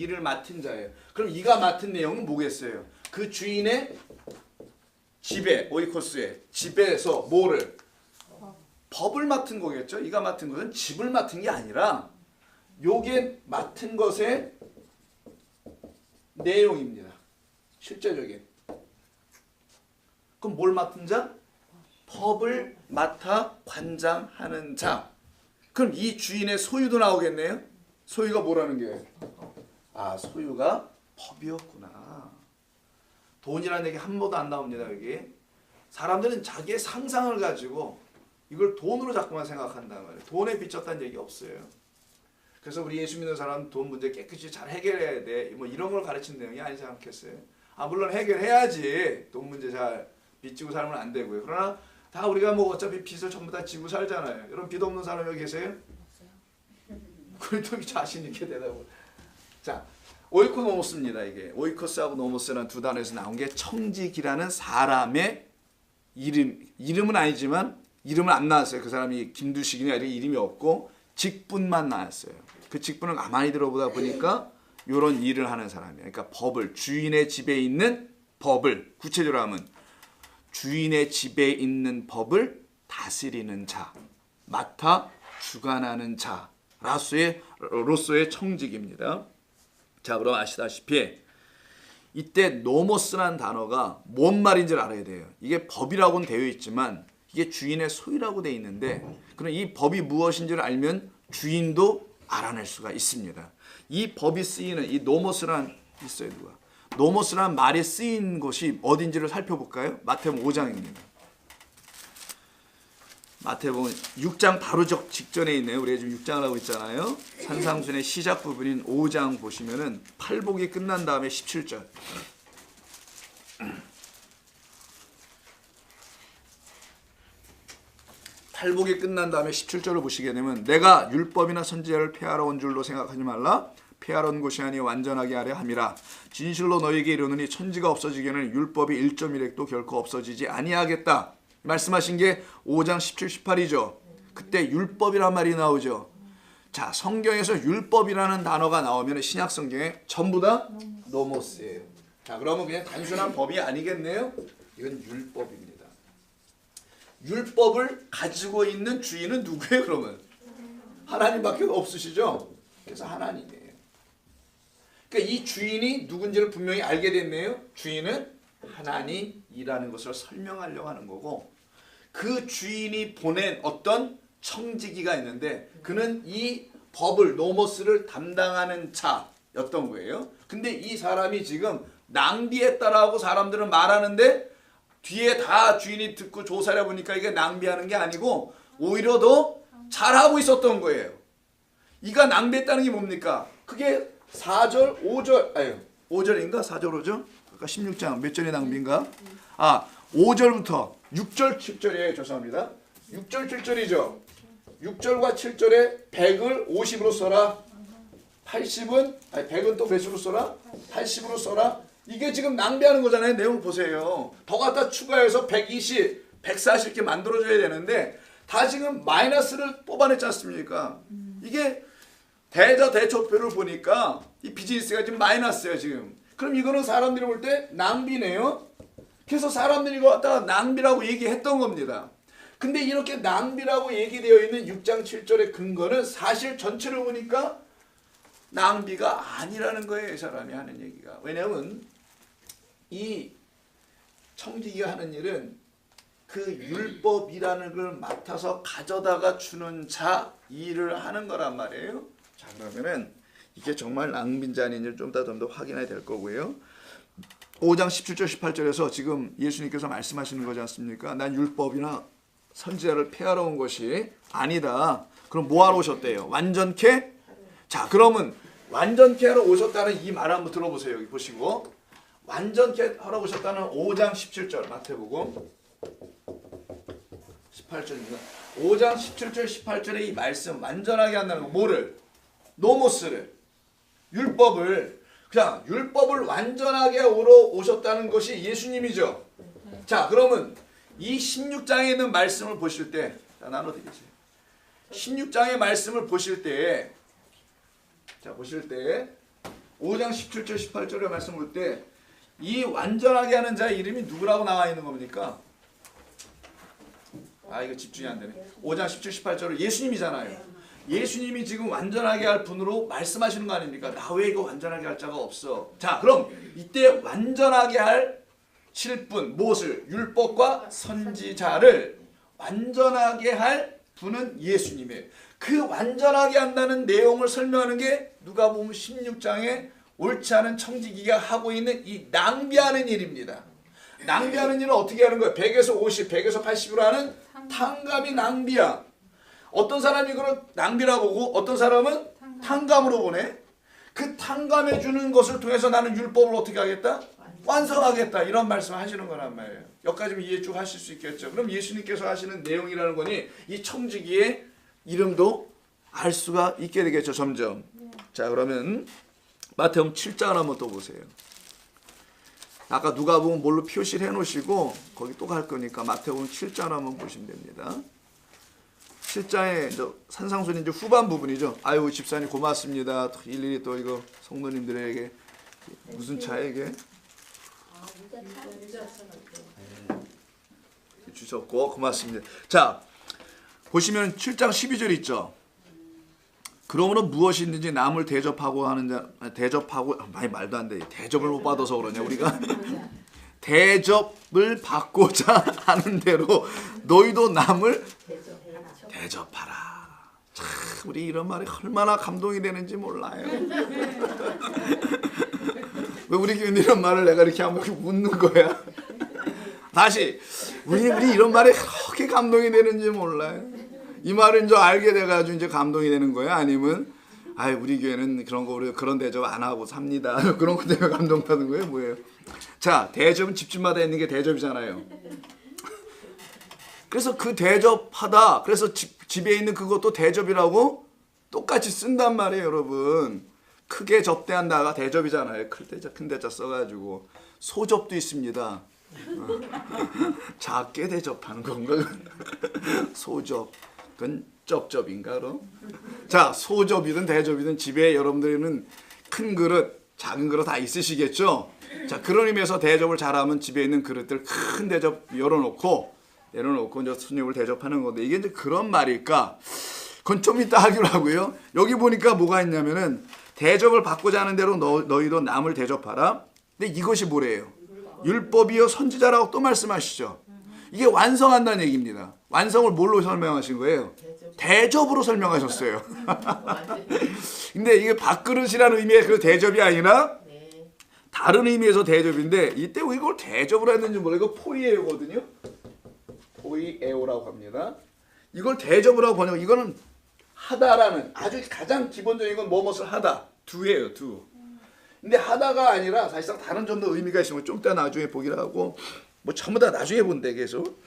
일을 맡은 자예요. 그럼 이가 맡은 내용은 뭐겠어요? 그 주인의 지배, 오이코스의 지배에서 뭐를? 법을 맡은 거겠죠. 이가 맡은 것은 집을 맡은 게 아니라 요게 맡은 것의 내용입니다. 실제적인. 그럼 뭘 맡은 자? 법을 맡아 관장하는 자. 그럼 이 주인의 소유도 나오겠네요. 소유가 뭐라는 게? 아, 소유가 법이었구나. 돈이라는 얘기 한 번도 안 나옵니다. 여기. 사람들은 자기의 상상을 가지고 이걸 돈으로 자꾸만 생각한단 말이에요. 돈에 비쳤다는 얘기 없어요. 그래서 우리 예수 믿는 사람은 돈 문제 깨끗이 잘 해결해야 돼. 뭐 이런 걸 가르치는 내용이 아니지 않겠어요? 아, 물론 해결해야지. 돈 문제 잘 빚지고 살면 안 되고요. 그러나 다 우리가 뭐 어차피 빚을 전부 다 지고 살잖아요. 여러분 빚 없는 사람 여기 계세요? 그래도 자신 있게 대답을. 자, 오이코노모스입니다. 이게 오이코스하고 노모스라는 두 단어에서 나온 게 청직이라는 사람의 이름은 아니지만 이름은 안 나왔어요. 그 사람이 김두식이냐 이런 이름이 없고 직분만 나왔어요. 그 직분을 가만히 들어보다 보니까 이런 일을 하는 사람이에요. 그러니까 법을 주인의 집에 있는 법을 구체적으로 하면 주인의 집에 있는 법을 다스리는 자, 맡아 주관하는 자로서의 청직입니다. 자, 그럼 아시다시피 이때 노모스라는 단어가 뭔 말인지를 알아야 돼요. 이게 법이라고는 되어 있지만 이게 주인의 소유라고 되어 있는데 그럼 이 법이 무엇인지를 알면 주인도 알아낼 수가 있습니다. 이 법이 쓰이는 이 노모스란 있어요 누가? 노모스란 말이 쓰인 곳이 어딘지를 살펴볼까요? 마태복음 5장입니다. 마태복음 6장 바로 직전에 있네요. 우리가 지금 6장을 하고 있잖아요. 산상순의 시작 부분인 5장 보시면은 팔복이 끝난 다음에 17절. 팔복이 끝난 다음에 17절을 보시게 되면 내가 율법이나 선지자를 폐하러 온 줄로 생각하지 말라. 폐하러 온 것이 아니요 완전하게 하려 함이라. 진실로 너에게 이르노니 천지가 없어지기에는 율법이 1.1획도 결코 없어지지 아니하겠다. 말씀하신 게 5장 17, 18이죠. 그때 율법이란 말이 나오죠. 자, 성경에서 율법이라는 단어가 나오면 신약 성경에 전부 다 노모스예요. 자, 그러면 그냥 단순한 법이 아니겠네요. 이건 율법입니다. 율법을 가지고 있는 주인은 누구예요? 그러면 하나님밖에 없으시죠. 그래서 하나님이에요. 그러니까 이 주인이 누군지를 분명히 알게 됐네요. 주인은 하나님이라는 것을 설명하려고 하는 거고 그 주인이 보낸 어떤 청지기가 있는데 그는 이 법을 노모스를 담당하는 자였던 거예요. 근데 이 사람이 지금 낭비했다라고 사람들은 말하는데 뒤에 다 주인이 듣고 조사를 해보니까 이게 낭비하는 게 아니고 오히려 더 잘하고 있었던 거예요. 이가 낭비했다는 게 뭡니까? 그게 4절, 5절, 5절인가? 4절, 5절? 아까 16장 몇 절의 낭비인가? 5절부터 6절, 7절이에요. 죄송합니다. 6절, 7절이죠. 6절과 7절에 100을 50으로 써라. 100은 또 몇으로 써라? 80으로 써라. 이게 지금 낭비하는 거잖아요. 내용 보세요. 더 갖다 추가해서 120, 140 이렇게 만들어줘야 되는데 다 지금 마이너스를 뽑아냈지 않습니까? 이게 대조표를 보니까 이 비즈니스가 지금 마이너스예요. 지금. 그럼 이거는 사람들이 볼 때 낭비네요. 그래서 사람들이 이거 갖다가 낭비라고 얘기했던 겁니다. 근데 이렇게 낭비라고 얘기되어 있는 6장 7절의 근거는 사실 전체를 보니까 낭비가 아니라는 거예요. 이 사람이 하는 얘기가. 왜냐하면 이 청지기가 하는 일은 그 율법이라는 걸 맡아서 가져다가 주는 자 일을 하는 거란 말이에요. 자, 그러면은 이게 정말 낭비인지 아닌지를 좀 더 확인해야 될 거고요. 5장 17절 18절에서 지금 예수님께서 말씀하시는 거지 않습니까? 난 율법이나 선지자를 폐하러 온 것이 아니다. 그럼 뭐 하러 오셨대요? 완전케? 자, 그러면 완전케 하러 오셨다는 이 말 한번 들어보세요. 여기 보시고 완전케 하러 오셨다는 5장 17절 마태복음 18절입니다. 5장 17절 18절의 이 말씀 완전하게 한다는 거 뭐를? 노모스를 율법을 그냥 율법을 완전하게 오셨다는 것이 예수님이죠. 자, 그러면 이 16장에 있는 말씀을 보실 때 나눠드리세요. 16장의 말씀을 보실 때 자, 보실 때 5장 17절 18절의 말씀 볼 때 이 완전하게 하는 자의 이름이 누구라고 나와 있는 겁니까? 아 이거 집중이 안 되네. 5장 17, 18절은 예수님이잖아요. 예수님이 지금 완전하게 할 분으로 말씀하시는 거 아닙니까? 나 외에 이거 완전하게 할 자가 없어. 자 그럼 이때 완전하게 할 칠분 무엇을? 율법과 선지자를 완전하게 할 분은 예수님이에요. 그 완전하게 한다는 내용을 설명하는 게 누가복음 16장에 옳지 않은 청지기가 하고 있는 이 낭비하는 일입니다. 낭비하는 일은 어떻게 하는 거예요? 100에서 50, 100에서 80으로 하는 탕감이 낭비야. 어떤 사람이 그걸 낭비라고 보고 어떤 사람은 탕감으로 보네. 그 탕감해 주는 것을 통해서 나는 율법을 어떻게 하겠다? 완성하겠다. 이런 말씀을 하시는 거란 말이에요. 여기까지면 이해 쭉 하실 수 있겠죠. 그럼 예수님께서 하시는 내용이라는 거니 이 청지기의 이름도 알 수가 있게 되겠죠. 점점. 자 그러면 마태복음 7장을 한번 또 보세요. 아까 누가복음 뭘로 표시를 해놓으시고 거기 또 갈 거니까 마태복음 7장을 한번 보시면 됩니다. 7장의 산상순이 이제 후반 부분이죠. 아유 집사님 고맙습니다. 일일이 또 이거 성도님들에게 무슨 차에게 주셨고 고맙습니다. 자 보시면 7장 12절 있죠. 그러므로 무엇이든지 남을 대접하고 하는 자 대접하고 많이 말도 안 돼. 대접을 못 받아서 그러냐 우리가. 대접을 받고자 하는 대로 너희도 남을 대접하라. 참 우리 이런 말이 얼마나 감동이 되는지 몰라요. 왜 우리 교회 이런 말을 내가 이렇게 한번 웃는 거야? 다시 우리 이런 말이 그렇게 감동이 되는지 몰라요. 이 말을 이제 알게 돼가지고 이제 감동이 되는 거예요? 아니면 아이 우리 교회는 그런 거 우리 그런 대접 안 하고 삽니다. 그런 것 때문에 감동받은 거예요? 뭐예요? 자 대접은 집집마다 있는 게 대접이잖아요. 그래서 그 대접하다. 그래서 집에 있는 그것도 대접이라고 똑같이 쓴단 말이에요, 여러분. 크게 접대한다가 대접이잖아요. 큰 대자 써가지고 소접도 있습니다. 작게 대접하는 건가? 소접. 그건 쩝쩝인가 그럼? 자 소접이든 대접이든 집에 여러분들은 큰 그릇, 작은 그릇 다 있으시겠죠? 자 그런 의미에서 대접을 잘하면 집에 있는 그릇들 큰 대접 내려놓고 이제 손님을 대접하는 건데 이게 이제 그런 말일까? 그건 좀 이따 하기로 하고요. 여기 보니까 뭐가 있냐면은 대접을 받고자 하는 대로 너희도 남을 대접하라. 근데 이것이 뭐래요? 율법이요 선지자라고 또 말씀하시죠. 이게 완성한다는 얘기입니다. 완성을 뭘로 설명하신 거예요? 대접으로 설명하셨어요. 근데 이게 밥그릇이라는 의미의 그 대접이 아니라 다른 의미에서 대접인데 이때 왜 이걸 대접으로 했는지 몰라요. 이거 포이에오거든요. 포이에오라고 합니다. 이걸 대접을 하고 번역 이거는 하다라는 아주 가장 기본적인 건 뭐뭇을 하다. 두예요. 두. 근데 하다가 아니라 사실상 다른 좀 더 의미가 있으면 좀 이따 나중에 보기로 하고 뭐 전부 다 나중에 본대 계속.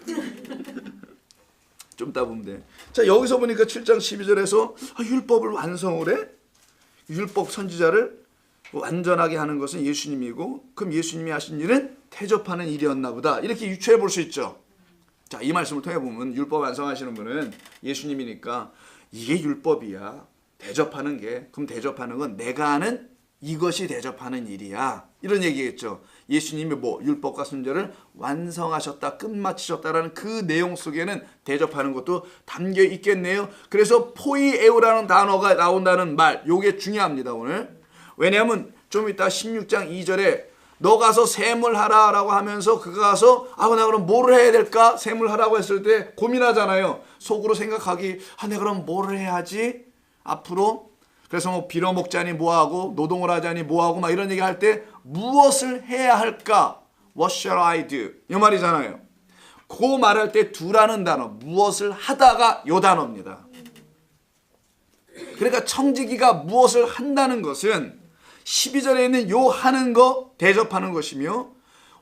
좀 이따 보면 돼. 자 여기서 보니까 7장 12절에서 율법을 완성을 해? 율법 선지자를 완전하게 하는 것은 예수님이고 그럼 예수님이 하신 일은 대접하는 일이었나 보다. 이렇게 유추해 볼 수 있죠. 자, 이 말씀을 통해 보면 율법 완성하시는 분은 예수님이니까 이게 율법이야. 대접하는 게. 그럼 대접하는 건 내가 하는 이것이 대접하는 일이야. 이런 얘기겠죠. 예수님이 뭐 율법과 선지자를 완성하셨다, 끝마치셨다라는 그 내용 속에는 대접하는 것도 담겨 있겠네요. 그래서 포이에오라는 단어가 나온다는 말, 요게 중요합니다, 오늘. 왜냐하면 좀 이따 16장 2절에 너 가서 세물하라 라고 하면서 그가 가서 나 그럼 뭐를 해야 될까? 세물하라고 했을 때 고민하잖아요. 속으로 생각하기 내가 그럼 뭐를 해야지? 앞으로? 그래서 뭐 빌어먹자니 뭐하고 노동을 하자니 뭐하고 막 이런 얘기 할 때 무엇을 해야 할까? What shall I do? 이 말이잖아요. 그 말할 때 두라는 단어 무엇을 하다가 요 단어입니다. 그러니까 청지기가 무엇을 한다는 것은 12절에 있는 요 하는 거 대접하는 것이며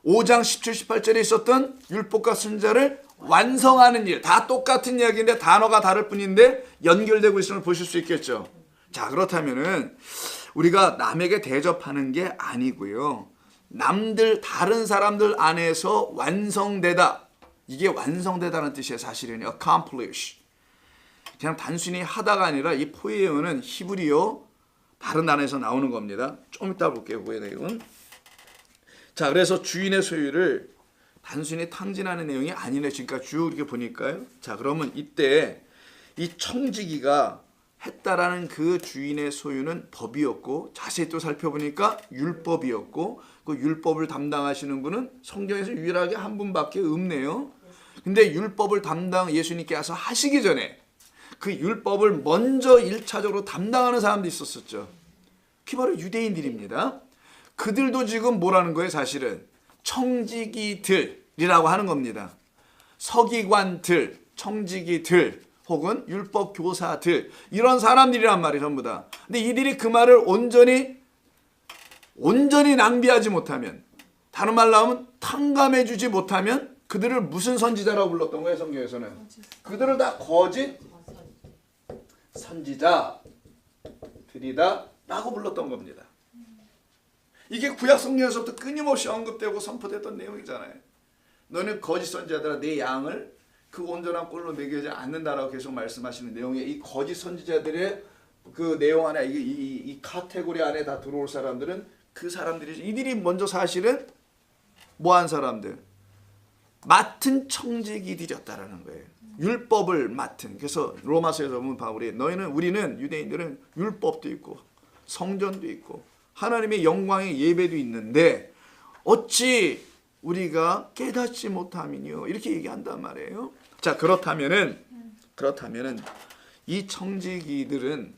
5장 17, 18절에 있었던 율법과 선지자를 완성하는 일 다 똑같은 이야기인데 단어가 다를 뿐인데 연결되고 있음을 보실 수 있겠죠. 자 그렇다면은 우리가 남에게 대접하는 게 아니고요. 남들 다른 사람들 안에서 완성되다. 이게 완성되다는 뜻이에요. 사실은 accomplish. 그냥 단순히 하다가 아니라 이 포이에오는 히브리어 다른 단어에서 나오는 겁니다. 좀 이따 볼게요. 그 내용은. 자, 그래서 주인의 소유를 단순히 탕진하는 내용이 아니네. 지금까지 쭉 이렇게 보니까요. 자, 그러면 이때 이 청지기가 했다라는 그 주인의 소유는 법이었고, 자세히 또 살펴보니까 율법이었고, 그 율법을 담당하시는 분은 성경에서 유일하게 한 분밖에 없네요. 근데 율법을 예수님께서 하시기 전에 그 율법을 먼저 1차적으로 담당하는 사람도 있었었죠. 그게 바로 유대인들입니다. 그들도 지금 뭐라는 거예요? 사실은 청지기들이라고 하는 겁니다. 서기관들, 청지기들 혹은 율법 교사들, 이런 사람들이란 말이에요. 전부 다. 근데 이들이 그 말을 온전히 낭비하지 못하면, 다른 말로 하면 탕감해 주지 못하면 그들을 무슨 선지자라고 불렀던 거예요? 성경에서는 그들을 다 거짓 선지자들이다 라고 불렀던 겁니다. 이게 구약 성경에서부터 끊임없이 언급되고 선포됐던 내용이잖아요. 너는 거짓 선지자들아, 내 양을 그 온전한 꼴로 먹이지 않는다라고 계속 말씀하시는 내용에, 이 거짓 선지자들의 그 내용 안에, 이 카테고리 안에 다 들어올 사람들은 그 사람들이죠. 이들이 먼저 사실은 뭐한 사람들? 맡은 청지기들이었다라는 거예요. 율법을 맡은. 그래서 로마서에서 보면 바울이, 우리는 유대인들은 율법도 있고 성전도 있고 하나님의 영광의 예배도 있는데 어찌 우리가 깨닫지 못함이뇨, 이렇게 얘기한단 말이에요. 자, 그렇다면은 이 청지기들은,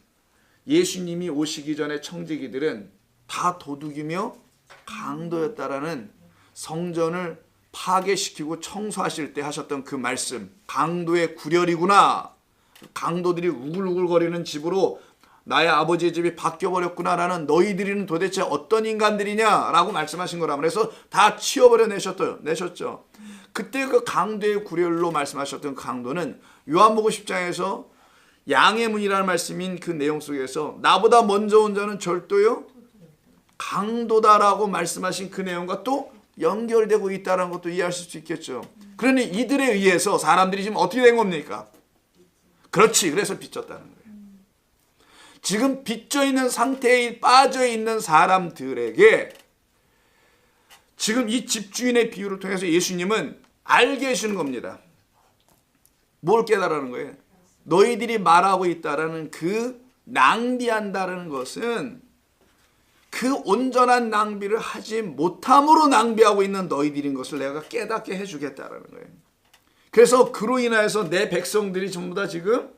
예수님이 오시기 전에 청지기들은 다 도둑이며 강도였다라는, 성전을 파괴시키고 청소하실 때 하셨던 그 말씀, 강도의 구렬이구나, 강도들이 우글우글거리는 집으로 나의 아버지의 집이 바뀌어버렸구나라는, 너희들은 도대체 어떤 인간들이냐라고 말씀하신 거라. 그래서 다 치워버려 내셨죠. 그때 그 강도의 구렬로 말씀하셨던 강도는 요한복음 10장에서 양의 문이라는 말씀인 그 내용 속에서 나보다 먼저 온 자는 절도요 강도다라고 말씀하신 그 내용과 또 연결되고 있다는 것도 이해하실 수 있겠죠. 그러니 이들에 의해서 사람들이 지금 어떻게 된 겁니까? 그렇지, 그래서 빚졌다는 거예요. 지금 빚져있는 상태에 빠져있는 사람들에게 지금 이 집주인의 비유를 통해서 예수님은 알게 해주는 겁니다. 뭘 깨달으라는 거예요? 너희들이 말하고 있다라는 그 낭비한다는 것은 그 온전한 낭비를 하지 못함으로 낭비하고 있는 너희들인 것을 내가 깨닫게 해주겠다라는 거예요. 그래서 그로 인하여서 내 백성들이 전부 다 지금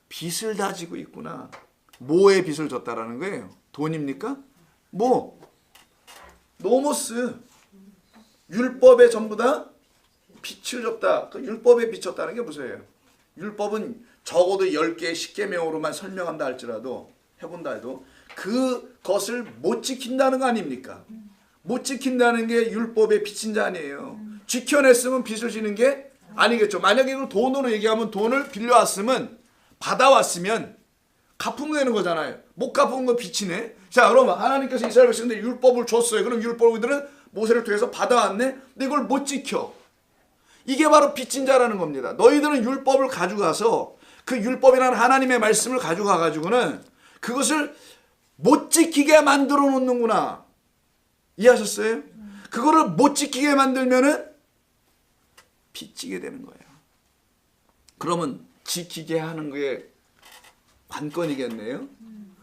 빚을 다 지고 있구나. 뭐에 빚을 졌다라는 거예요? 돈입니까? 노모스. 율법에 전부 다 빚을 졌다. 그 율법에 빚졌다는 게 무엇이에요? 율법은 적어도 10개의 십계명으로만 설명한다 할지라도, 해본다 해도 그것을 못 지킨다는 거 아닙니까? 못 지킨다는 게 율법의 빚진 자 아니에요. 지켜냈으면 빚을 지는 게 아니겠죠. 만약에 이걸 돈으로 얘기하면, 돈을 빌려왔으면, 받아왔으면 갚으면 되는 거잖아요. 못 갚은 건 빚이네. 자, 그러면 하나님께서 이스라엘 백성들이 율법을 줬어요. 그럼 율법들은 모세를 통해서 받아왔네. 근데 이걸 못 지켜. 이게 바로 빚진 자라는 겁니다. 너희들은 율법을 가져가서 그 율법이라는 하나님의 말씀을 가져가가지고는 그것을 못 지키게 만들어 놓는구나. 이해하셨어요? 그거를 못 지키게 만들면은 빚지게 되는 거예요. 그러면 지키게 하는 게 관건이겠네요.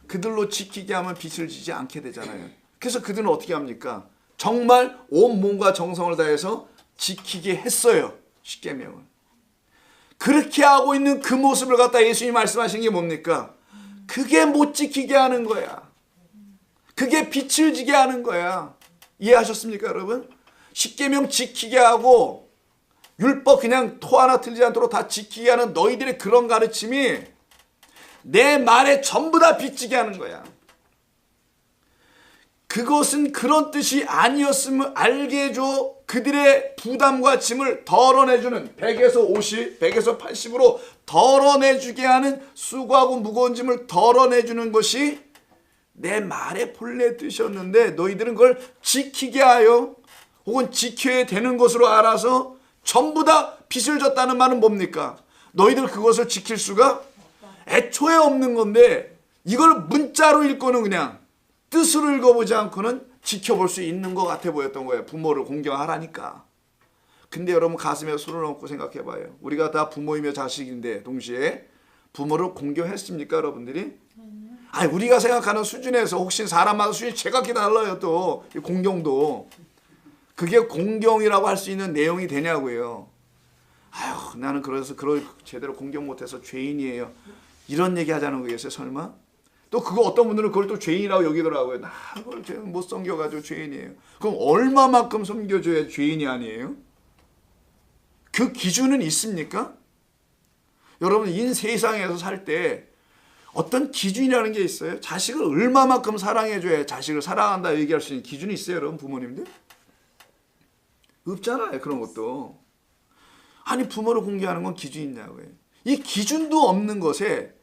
그들로 지키게 하면 빚을 지지 않게 되잖아요. 그래서 그들은 어떻게 합니까? 정말 온 몸과 정성을 다해서 지키게 했어요. 십계명을. 그렇게 하고 있는 그 모습을 갖다 예수님이 말씀하신 게 뭡니까? 그게 못 지키게 하는 거야. 그게 빚을 지게 하는 거야. 이해하셨습니까, 여러분? 십계명 지키게 하고 율법 그냥 토 하나 틀리지 않도록 다 지키게 하는 너희들의 그런 가르침이 내 말에 전부 다 빚지게 하는 거야. 그것은 그런 뜻이 아니었음을 알게 해줘. 그들의 부담과 짐을 덜어내주는, 100에서 50, 100에서 80으로 덜어내주게 하는, 수고하고 무거운 짐을 덜어내주는 것이 내 말의 본래 뜻이었는데 너희들은 그걸 지키게 하여 혹은 지켜야 되는 것으로 알아서 전부 다 빚을 졌다는 말은 뭡니까? 너희들 그것을 지킬 수가 애초에 없는 건데 이걸 문자로 읽고는 그냥 뜻으로 읽어보지 않고는 지켜볼 수 있는 것 같아 보였던 거예요. 부모를 공경하라니까. 근데 여러분 가슴에 손을 얹고 생각해봐요. 우리가 다 부모이며 자식인데 동시에 부모를 공경했습니까, 여러분들이? 아니, 우리가 생각하는 수준에서 혹시 사람마다 수준이 제각기 달라요. 또 공경도 그게 공경이라고 할 수 있는 내용이 되냐고요. 아휴, 나는 그래서 그걸 제대로 공경 못해서 죄인이에요. 이런 얘기 하자는 거겠어요, 설마? 또 그거 어떤 분들은 그걸 또 죄인이라고 여기더라고요. 나 그걸 못 섬겨가지고 죄인이에요. 그럼 얼마만큼 섬겨줘야 죄인이 아니에요? 그 기준은 있습니까? 여러분, 이 세상에서 살 때 어떤 기준이라는 게 있어요? 자식을 얼마만큼 사랑해줘야 자식을 사랑한다 얘기할 수 있는 기준이 있어요, 여러분, 부모님들? 없잖아요, 그런 것도. 아니, 부모를 공개하는 건 기준이 있냐고요. 이 기준도 없는 것에,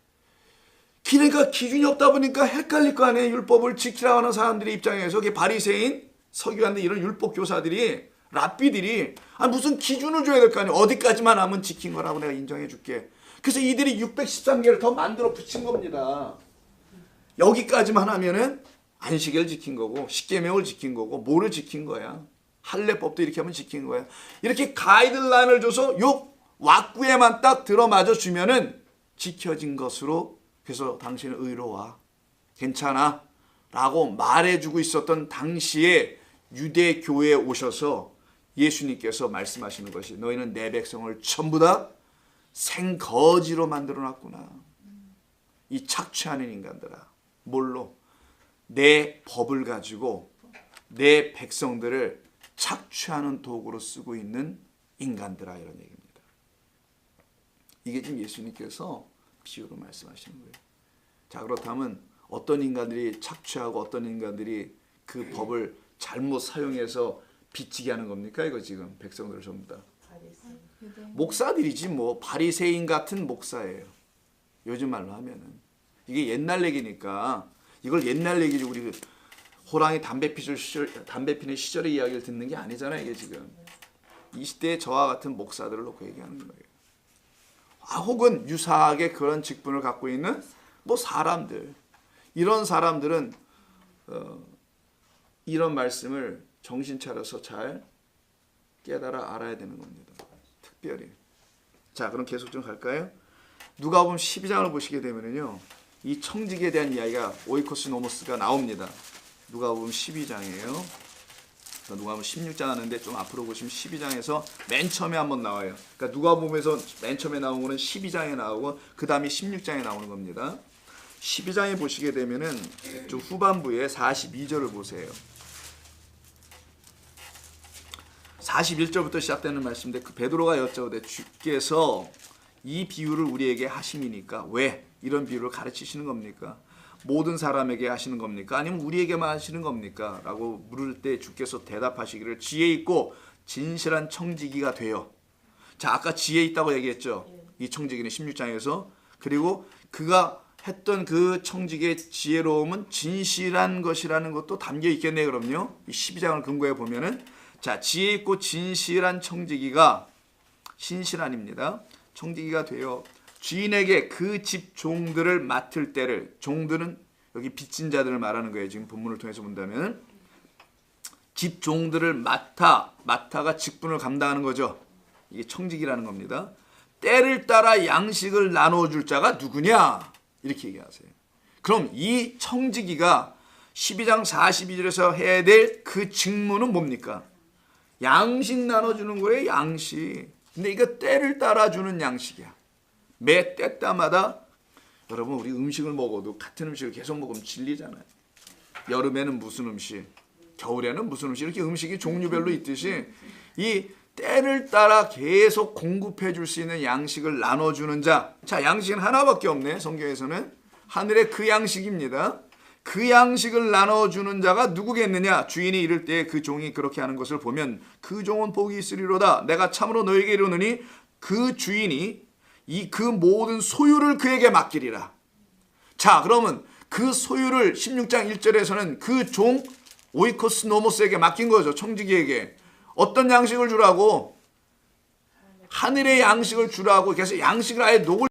그러니까 기준이 없다 보니까 헷갈릴 거 아니에요. 율법을 지키라고 하는 사람들의 입장에서 바리새인, 서기관들 이런 율법 교사들이, 랍비들이 무슨 기준을 줘야 될 거 아니에요. 어디까지만 하면 지킨 거라고 내가 인정해 줄게. 그래서 이들이 613개를 더 만들어 붙인 겁니다. 여기까지만 하면은 안식일을 지킨 거고, 십계명을 지킨 거고, 뭐를 지킨 거야. 할례법도 이렇게 하면 지킨 거야. 이렇게 가이드라인을 줘서 요 왁구에만 딱 들어맞아 주면은 지켜진 것으로, 그래서 당신은 의로와 괜찮아 라고 말해주고 있었던 당시에 유대 교회에 오셔서 예수님께서 말씀하시는 것이, 너희는 내 백성을 전부 다 생거지로 만들어놨구나. 이 착취하는 인간들아. 뭘로? 내 법을 가지고 내 백성들을 착취하는 도구로 쓰고 있는 인간들아, 이런 얘기입니다. 이게 지금 예수님께서 비유로 말씀하시는 거예요. 자, 그렇다면 어떤 인간들이 착취하고 어떤 인간들이 그 법을 잘못 사용해서 비치게 하는 겁니까? 이거 지금 백성들을 전부 다. 목사들이지 뭐. 바리새인 같은 목사예요. 요즘 말로 하면은. 이게 옛날 얘기니까 이걸 옛날 얘기지, 우리 호랑이 담배 피는 시절의 이야기를 듣는 게 아니잖아요. 이게 지금 이 시대의 저와 같은 목사들을 놓고 얘기하는 거예요. 혹은 유사하게 그런 직분을 갖고 있는 뭐 사람들, 이런 사람들은 이런 말씀을 정신 차려서 잘 깨달아 알아야 되는 겁니다. 특별히. 자, 그럼 계속 좀 갈까요? 누가복음 12장을 보시게 되면요, 이 청직에 대한 이야기가 오이코스 노모스가 나옵니다. 누가복음 12장이에요. 누가복음 16장 하는데 좀 앞으로 보시면 12장에서 맨 처음에 한번 나와요. 그러니까 누가복음에서 맨 처음에 나온 거는 12장에 나오고 그 다음에 16장에 나오는 겁니다. 12장에 보시게 되면은 좀 후반부에 42절을 보세요. 41절부터 시작되는 말씀인데, 그 베드로가 여쭤오되 주께서 이 비유를 우리에게 하심이니까 왜 이런 비유를 가르치시는 겁니까? 모든 사람에게 하시는 겁니까? 아니면 우리에게만 하시는 겁니까? 라고 물을 때 주께서 대답하시기를, 지혜 있고 진실한 청지기가 되어. 자, 아까 지혜 있다고 얘기했죠. 이 청지기는 16장에서. 그리고 그가 했던 그 청지기의 지혜로움은 진실한 것이라는 것도 담겨 있겠네요. 그럼요. 이 12장을 근거해 보면은, 자, 지혜 있고 진실한 청지기가, 신실한입니다. 청지기가 되어 주인에게 그 집 종들을 맡을 때를, 종들은 여기 빚진 자들을 말하는 거예요. 지금 본문을 통해서 본다면 집 종들을 맡아가 직분을 감당하는 거죠. 이게 청지기라는 겁니다. 때를 따라 양식을 나눠줄 자가 누구냐, 이렇게 얘기하세요. 그럼 이 청지기가 12장 42절에서 해야 될 그 직무는 뭡니까? 양식 나눠주는 거예요. 양식. 근데 이거 때를 따라 주는 양식이야. 매 때따마다. 여러분, 우리 음식을 먹어도 같은 음식을 계속 먹으면 질리잖아요. 여름에는 무슨 음식, 겨울에는 무슨 음식, 이렇게 음식이 종류별로 있듯이 이 때를 따라 계속 공급해 줄 수 있는 양식을 나눠주는 자. 자, 양식은 하나밖에 없네. 성경에서는 하늘의 그 양식입니다. 그 양식을 나눠주는 자가 누구겠느냐? 주인이 이를 때 그 종이 그렇게 하는 것을 보면 그 종은 복이 있으리로다. 내가 참으로 너에게 이르노니 그 주인이 그 모든 소유를 그에게 맡기리라. 자, 그러면 그 소유를 16장 1절에서는 그 종 오이코스 노모스에게 맡긴 거죠. 청지기에게. 어떤 양식을 주라고? 하늘의 양식을 주라고. 그래서 양식을 아예 녹을